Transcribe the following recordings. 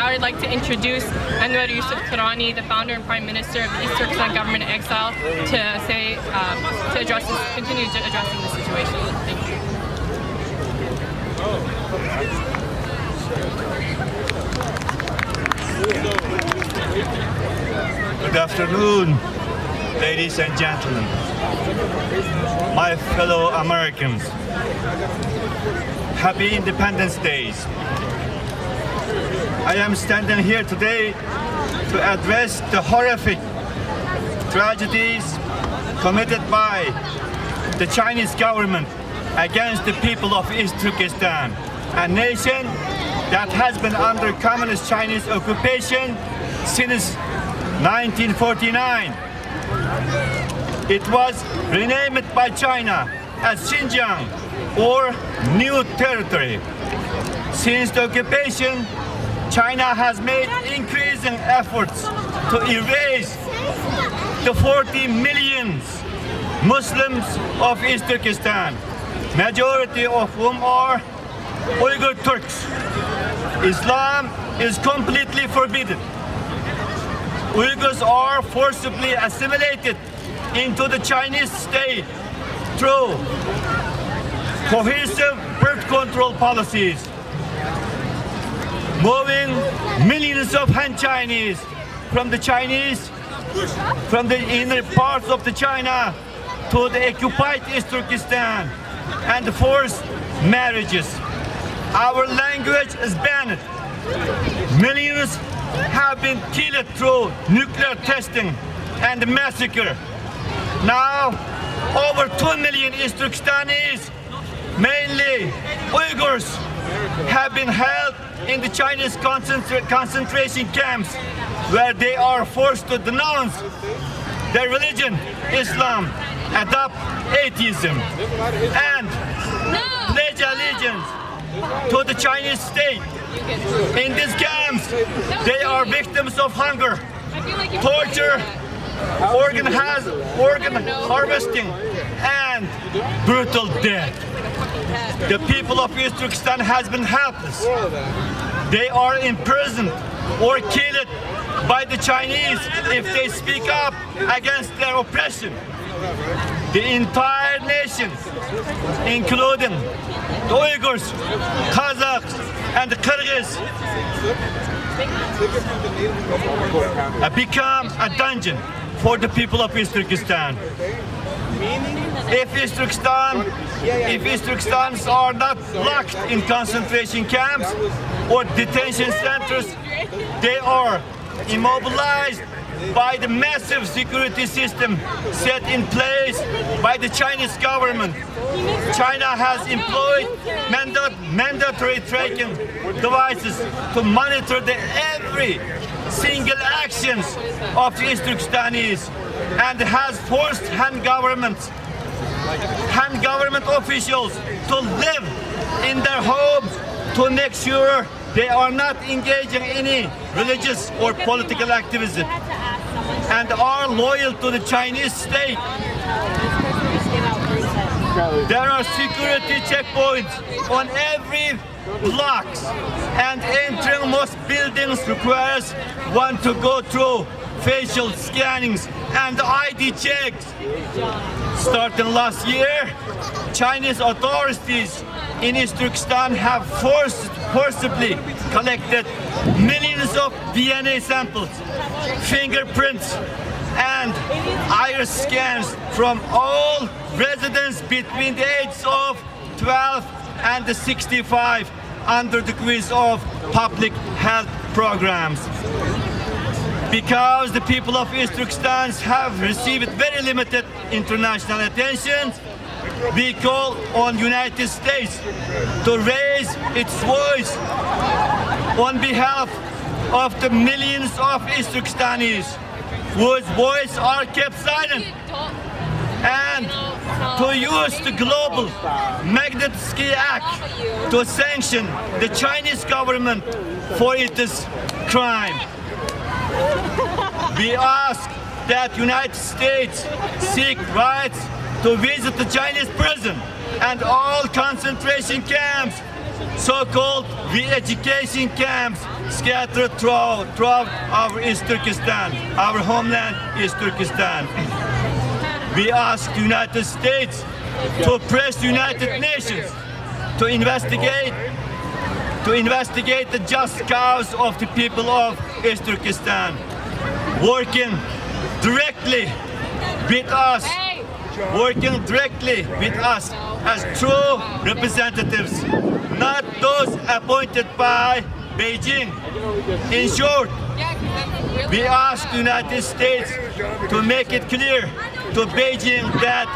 I would like to introduce Anwar Yusuf Turani, the founder and Prime Minister of the East Turkestan government in exile, to continue addressing the situation. Thank you. Good afternoon, ladies and gentlemen, my fellow Americans. Happy Independence Days. I am standing here today to address the horrific tragedies committed by the Chinese government against the people of East Turkestan, a nation that has been under communist Chinese occupation since 1949. It was renamed by China as Xinjiang, or New Territory. Since the occupation, China has made increasing efforts to erase the 40 million Muslims of East Turkestan, majority of whom are Uyghur Turks. Islam is completely forbidden. Uyghurs are forcibly assimilated into the Chinese state through cohesive birth control policies, moving millions of Han Chinese from the inner parts of the China to the occupied East Turkestan, and forced marriages. Our language is banned. Millions have been killed through nuclear testing and massacre. Now, over 2 million East Turkestanis, mainly Uyghurs, have been held in the Chinese concentration camps, where they are forced to denounce their religion, Islam, adopt atheism, and pledge allegiance to the Chinese state. In these camps, they are victims of hunger, torture, organ harvesting, and brutal death. The people of East Turkestan has been helpless. They are imprisoned or killed by the Chinese if they speak up against their oppression. The entire nation, including the Uyghurs, Kazakhs, and the Kyrgyz, become a dungeon for the people of East Turkestan. If East Turkestans are not locked in concentration camps or detention centers, they are immobilized by the massive security system set in place by the Chinese government. China has employed mandatory tracking devices to monitor every single actions of the East Turkestanis, and has forced Han government officials to live in their homes to make sure they are not engaging in any religious or political activism, and are loyal to the Chinese state. There are security checkpoints on every blocks, and entering most buildings requires one to go through facial scannings and ID checks. Starting last year, Chinese authorities in East Turkestan have forcibly collected millions of DNA samples, fingerprints, and iris scans from all residents between the ages of 12 and 65 under the guise of public health programs. Because the people of East Turkestan have received very limited international attention, we call on United States to raise its voice on behalf of the millions of East Turkestanis whose voices are kept silent, and to use the global Magnitsky Act to sanction the Chinese government for its crime. We ask that United States seek rights to visit the Chinese prison and all concentration camps so-called re-education camps scattered throughout our East Turkestan, our homeland East Turkestan. We ask the United States to press the United Nations to investigate the just cause of the people of East Turkestan, working directly with us as true representatives, not those appointed by Beijing. In short, we ask the United States to make it clear to Beijing that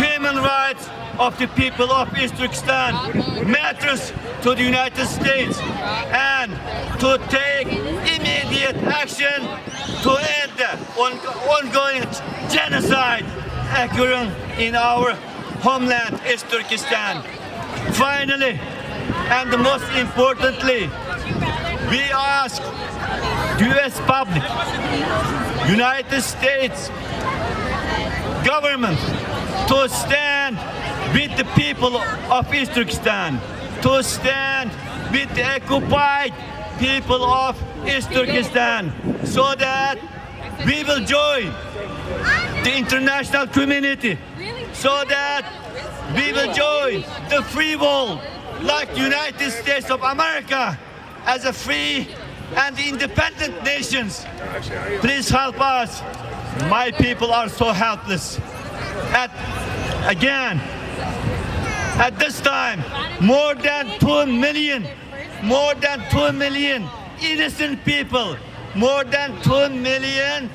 human rights of the people of East Turkestan matters to the United States, and to take immediate action to end the ongoing genocide occurring in our homeland East Turkestan. Finally, and most importantly, we ask the U.S. public, United States government to stand with the people of East Turkestan, to stand with the occupied people of East Turkestan, so that we will join the international community, so that we will join the free world like United States of America as a free and independent nations. Please help us. My people are so helpless. At this time, more than 2 million innocent people, more than 2 million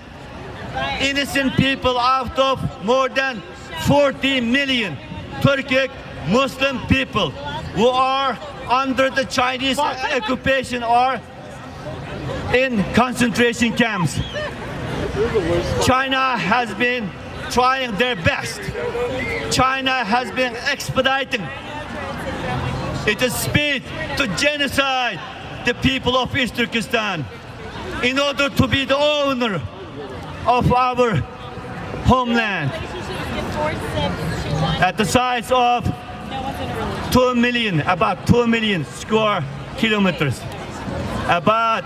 innocent people out of more than 40 million Turkic Muslim people who are under the Chinese occupation or in concentration camps. China has been trying their best. China has been expediting its speed to genocide the people of East Turkestan in order to be the owner of our homeland at the size of 2 million, about 2 million square kilometers, about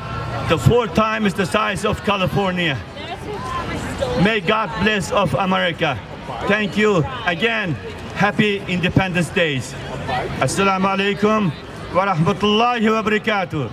the 4 times the size of California. May God bless of America. Thank you again. Happy Independence Days. Assalamu alaikum wa rahmatullahi wa barakatuh.